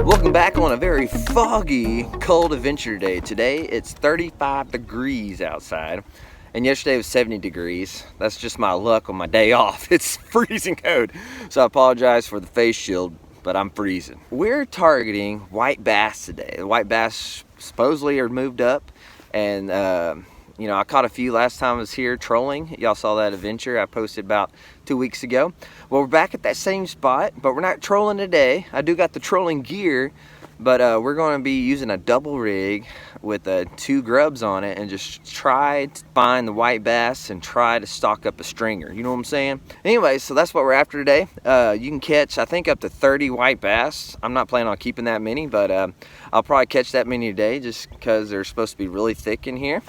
Welcome back on a very foggy, cold adventure day. Today it's 35 degrees outside, and yesterday was 70 degrees. That's just my luck on my day off. It's freezing cold, so I apologize for the face shield, but I'm freezing. We're targeting white bass today. The white bass supposedly are moved up, and you know, I caught a few last time I was here trolling. Y'all saw that adventure I posted about 2 weeks ago. Well, we're back at that same spot, but we're not trolling today. I do got the trolling gear, but we're going to be using a double rig with 2 grubs on it and just try to find the white bass and try to stock up a stringer. You know what I'm saying? Anyway, so that's what we're after today. You can catch, I think, up to 30 white bass. I'm not planning on keeping that many, but I'll probably catch that many today just because they're supposed to be really thick in here.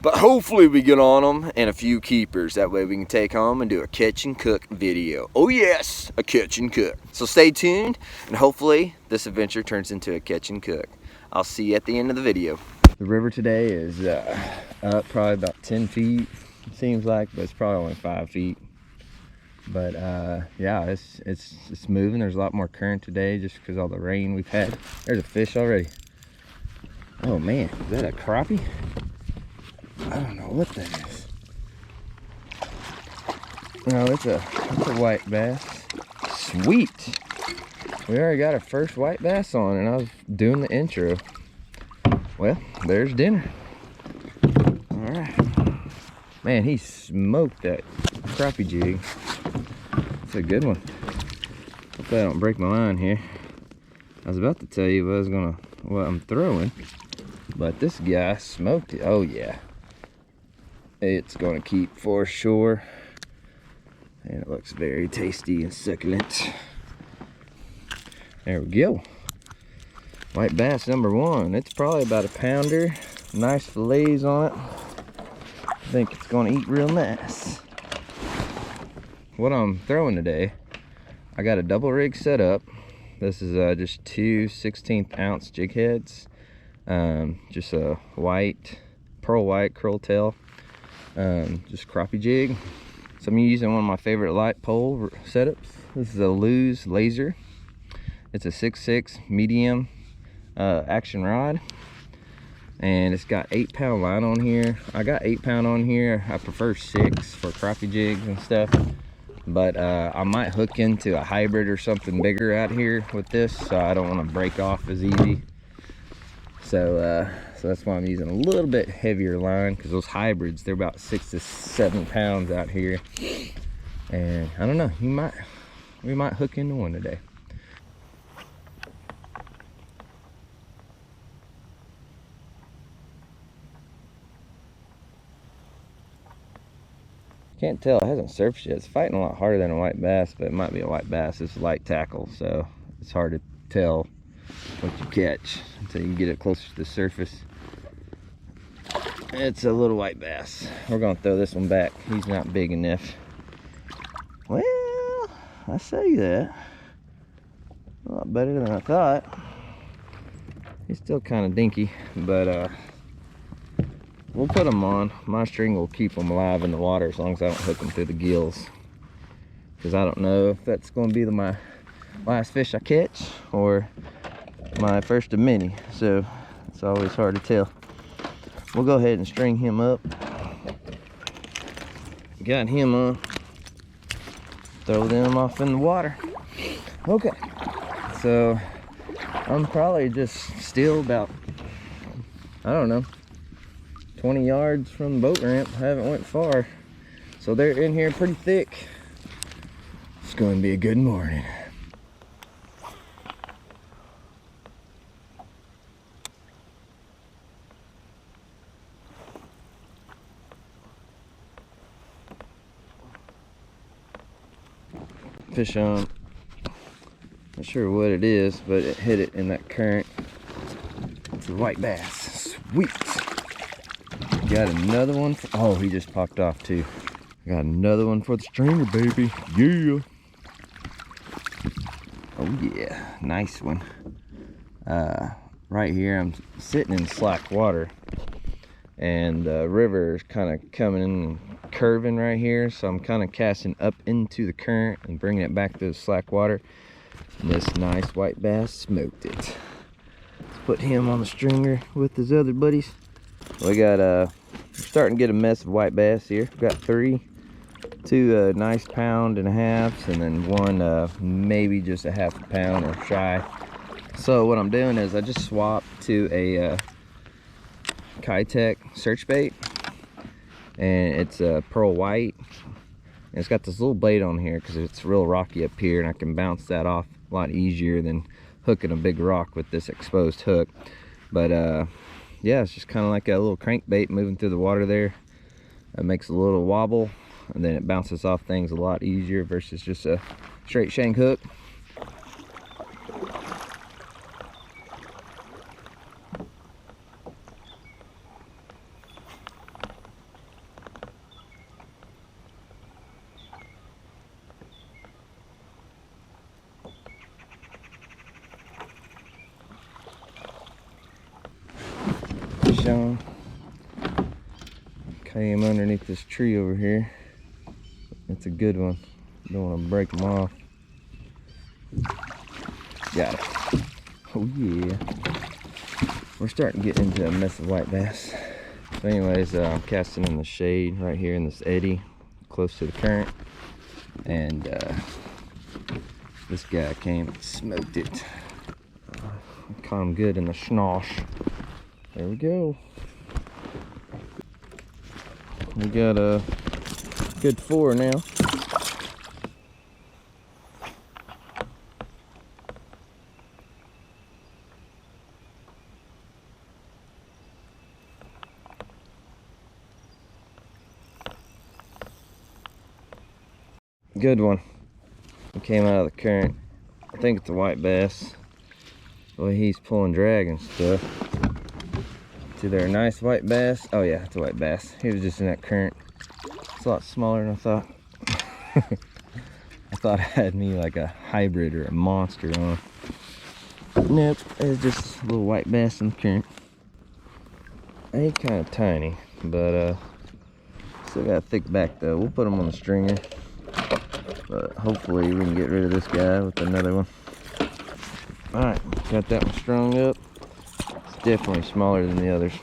But hopefully we get on them and a few keepers. That way we can take home and do a catch and cook video. Oh yes, a catch and cook. So stay tuned, and hopefully this adventure turns into a catch and cook. I'll see you at the end of the video. The river today is up probably about 10 feet, it seems like, but it's probably only 5 feet. But yeah, it's moving. There's a lot more current today just because all the rain we've had. There's a fish already. Oh man, is that a crappie? I don't know what that is. No, it's a white bass. Sweet. We already got our first white bass on, and I was doing the intro. Well, there's dinner. All right. Man, he smoked that crappie jig. It's a good one. Hopefully I don't break my line here. I was about to tell you what I'm throwing, but this guy smoked it. Oh yeah. It's gonna keep for sure, and it looks very tasty and succulent. There we go. White bass number 1. It's probably about a pounder. Nice fillets on it. I think it's gonna eat real nice. What I'm throwing today, I got a double rig set up. This is just 2 16th ounce jig heads, just a pearl white curl tail. Just crappie jig. So I'm using one of my favorite light pole setups. This is a Lew's laser. It's a 6.6 medium action rod, and it's got 8-pound line on here. I got 8-pound on here. I prefer 6 for crappie jigs and stuff, but I might hook into a hybrid or something bigger out here with this, so I don't want to break off as easy. So that's why I'm using a little bit heavier line, because those hybrids, they're about 6 to 7 pounds out here. And I don't know, we might hook into one today. Can't tell, it hasn't surfaced yet. It's fighting a lot harder than a white bass, but it might be a white bass. It's light tackle, so it's hard to tell what you catch until you get it closer to the surface. It's a little white bass. We're gonna throw this one back. He's not big enough. Well, I say that. A lot better than I thought. He's still kind of dinky, but we'll put him on. My string will keep him alive in the water as long as I don't hook him through the gills, because I don't know if that's going to be my last fish I catch or my first of many, so it's always hard to tell. We'll go ahead and string him up. Got him on. Throw them off in the water. Okay, so I'm probably just still about, I don't know, 20 yards from the boat ramp. I haven't went far, so they're in here pretty thick. It's going to be a good morning. Fish on. Not sure what it is, but it hit it in that current. It's a white bass. Sweet. Got another one. Oh, he just popped off too. Got another one for the stringer, baby. Yeah. Oh yeah, nice one. Right here, I'm sitting in slack water, and the river is kind of coming in and curving right here, so I'm kind of casting up into the current and bringing it back to the slack water. And this nice white bass smoked it. Let's put him on the stringer with his other buddies. We got we're starting to get a mess of white bass here. We've got two nice 1.5 pound, and then one maybe just a 1/2 pound or shy. So what I'm doing is I just swapped to a KAYAK search bait, and it's pearl white. And it's got this little blade on here because it's real rocky up here, and I can bounce that off a lot easier than hooking a big rock with this exposed hook. But yeah, it's just kind of like a little crankbait moving through the water there. It makes a little wobble, and then it bounces off things a lot easier versus just a straight shank hook. On. Came underneath this tree over here. It's a good one. Don't want to break them off. Got it. Oh yeah. We're starting to get into a mess of white bass. So anyways, I'm casting in the shade right here in this eddy, close to the current. And this guy came and smoked it. Caught him good in the schnosh. There we go. We got a good 4 now. Good one. He came out of the current. I think it's a white bass. Boy, he's pulling drag and stuff. See there, a nice white bass. Oh yeah, it's a white bass. He was just in that current. It's a lot smaller than I thought. I thought I had me like a hybrid or a monster on. Nope, it's just a little white bass in the current. He's kind of tiny, but still got a thick back though. We'll put him on the stringer, but hopefully we can get rid of this guy with another one. All right, got that one strung up. Definitely smaller than the others.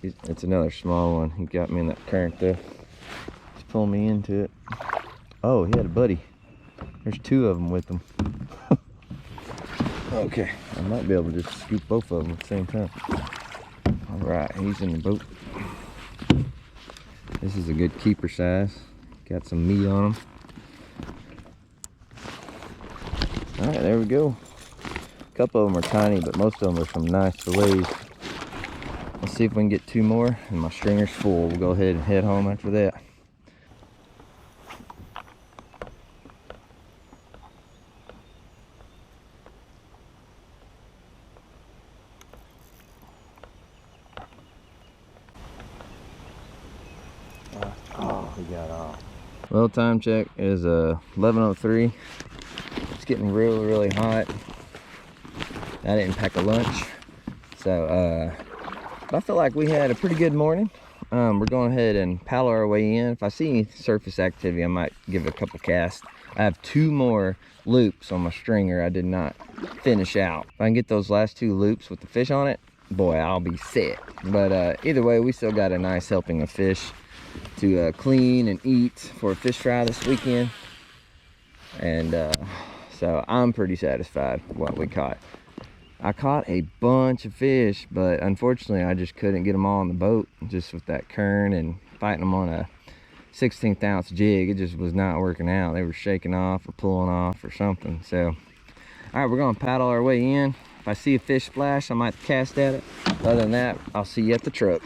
It's another small one. He got me in that current there. He's pulling me into it. Oh, he had a buddy. There's 2 of them with him. Okay, I might be able to just scoop both of them at the same time. All right, he's in the boat. This is a good keeper size. Got some meat on him. All right, there we go. A couple of them are tiny, but most of them are some nice fillets. Let's see if we can get 2 more, and my stringer's full. We'll go ahead and head home after that. Oh, he got off. Well, time check is 11:03. It's getting really hot. I didn't pack a lunch, so I feel like we had a pretty good morning. We're going ahead and paddle our way in. If I see any surface activity, I might give it a couple casts. I have 2 more loops on my stringer I did not finish out. If I can get those last 2 loops with the fish on it, boy, I'll be set. But either way, we still got a nice helping of fish to clean and eat for a fish fry this weekend. And so I'm pretty satisfied with what we caught. I caught a bunch of fish, but unfortunately I just couldn't get them all on the boat, just with that current and fighting them on a 1/16 ounce jig. It just was not working out. They were shaking off or pulling off or something. So all right, we're gonna paddle our way in. If I see a fish splash, I might cast at it. Other than that, I'll see you at the truck.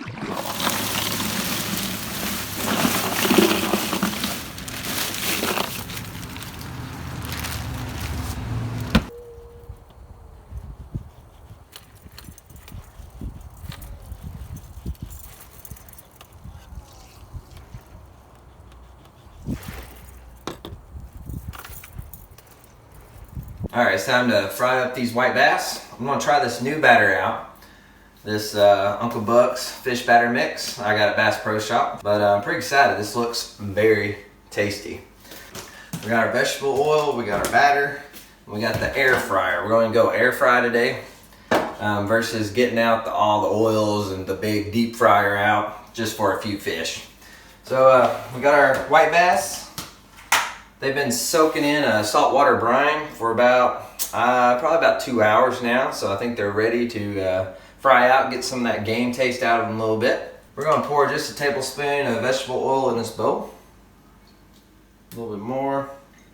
All right, it's time to fry up these white bass. I'm gonna try this new batter out. This Uncle Buck's fish batter mix. I got a Bass Pro Shop, but I'm pretty excited. This looks very tasty. We got our vegetable oil, we got our batter, we got the air fryer. We're going to go air fry today versus getting out all the oils and the big deep fryer out just for a few fish. So we got our white bass. They've been soaking in a saltwater brine for about probably about 2 hours now. So I think they're ready to fry out, get some of that game taste out of them a little bit. We're going to pour just a tablespoon of vegetable oil in this bowl. A little bit more.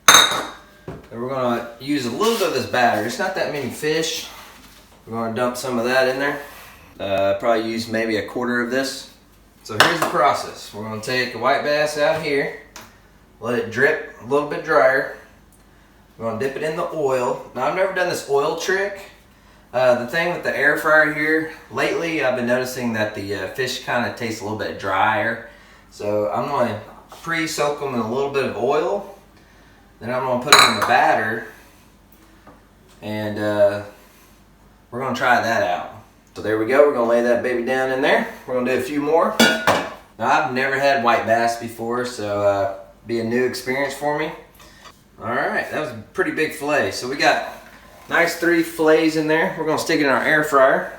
And we're going to use a little bit of this batter. It's not that many fish. We're going to dump some of that in there. Probably use maybe a quarter of this. So here's the process. We're going to take the white bass out here, let it drip a little bit drier. We're going to dip it in the oil. Now I've never done this oil trick. The thing with the air fryer here, lately I've been noticing that the fish kind of taste a little bit drier. So I'm going to pre-soak them in a little bit of oil. Then I'm going to put them in the batter. And we're going to try that out. So there we go. We're going to lay that baby down in there. We're going to do a few more. Now I've never had white bass before, so be a new experience for me. Alright, that was a pretty big fillet. So we got nice 3 fillets in there. We're going to stick it in our air fryer.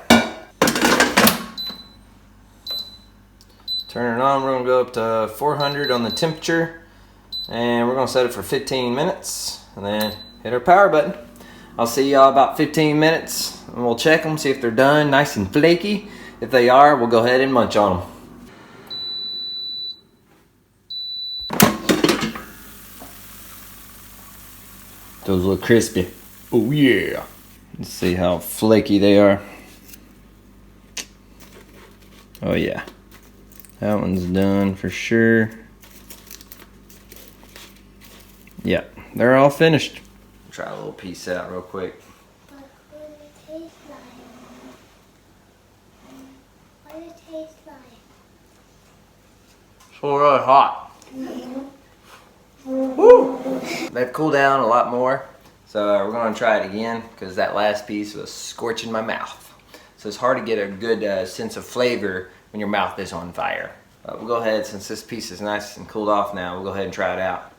Turn it on. We're going to go up to 400 on the temperature. And we're going to set it for 15 minutes. And then hit our power button. I'll see y'all about 15 minutes. And we'll check them, see if they're done nice and flaky. If they are, we'll go ahead and munch on them. Those look crispy. Oh yeah. Let's see how flaky they are. Oh yeah. That one's done for sure. Yeah, they're all finished. Try a little piece out real quick. What does it taste like? What does it taste like? It's really hot. Woo! They've cooled down a lot more. So we're going to try it again because that last piece was scorching my mouth. So it's hard to get a good sense of flavor when your mouth is on fire. We'll go ahead, since this piece is nice and cooled off now, we'll go ahead and try it out.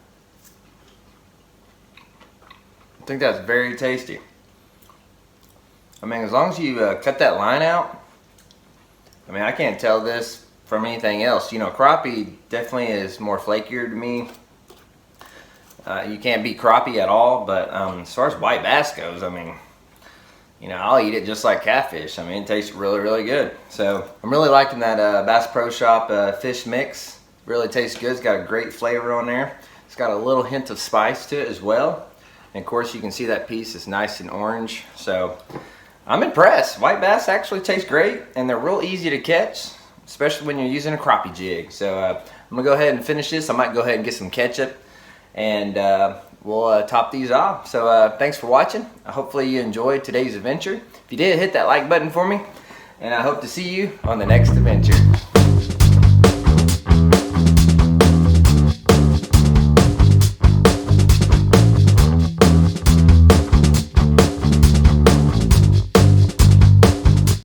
I think that's very tasty. I mean, as long as you cut that line out, I mean, I can't tell this from anything else. You know, crappie definitely is more flakier to me. You can't beat crappie at all, but as far as white bass goes, I mean, you know, I'll eat it just like catfish. I mean, it tastes really, really good. So I'm really liking that Bass Pro Shop fish mix. Really tastes good. It's got a great flavor on there. It's got a little hint of spice to it as well. And of course, you can see that piece is nice and orange. So I'm impressed. White bass actually taste great, and they're real easy to catch, especially when you're using a crappie jig. So I'm gonna go ahead and finish this. I might go ahead and get some ketchup, and we'll top these off. So thanks for watching. Hopefully you enjoyed today's adventure. If you did, hit that like button for me, and I hope to see you on the next adventure.